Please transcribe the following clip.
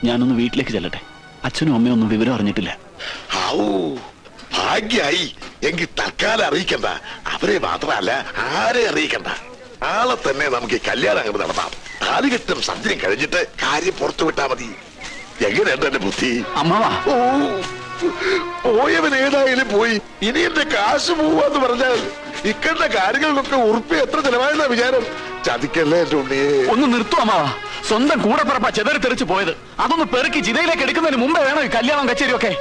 ഞാനൊന്ന് വീട്ടിലേക്ക് ചെല്ലട്ടെ. അച്ഛനും അമ്മയും ഒന്നും വിവരം അറിഞ്ഞിട്ടില്ല. ഭാഗ്യായി. എങ്കിൽ തൽക്കാലം അറിയിക്കണ്ട. അവരെ മാത്രമല്ല ആരെ അറിയിക്കണ്ട. നാളെ തന്നെ നമുക്ക് ഈ കല്യാണം അങ്ങോട്ട് നടത്താം. താലികെട്ടും സന്ധ്യയും കഴിഞ്ഞിട്ട് കാര്യം പുറത്തു വിട്ടാ മതി. എങ്ങനെയുണ്ട് എന്റെ ബുദ്ധി? അമ്മാവാ, പോയവൻ ഏതായാലും പോയി. ഇനി എന്റെ കാശ് പോവാന്ന് പറഞ്ഞാൽ ഇക്കണ്ട കാര്യങ്ങൾക്കൊക്കെ ഉറുപ്പി എത്ര ചെലവായെന്നാ വിചാരം. ചതിക്കല്ലേ എന്റെ ഉണ്ണിയെ. ഒന്ന് നിർത്തും അമ്മാവാ. സ്വന്തം കൂടെ പറപ്പ ചെതറി തെറിച്ച് പോയത്. അതൊന്ന് പെറുക്കി ജിതയിലേക്ക് എടുക്കുന്നതിന് മുമ്പേ വേണം ഈ കല്യാണം കച്ചേരിയൊക്കെ.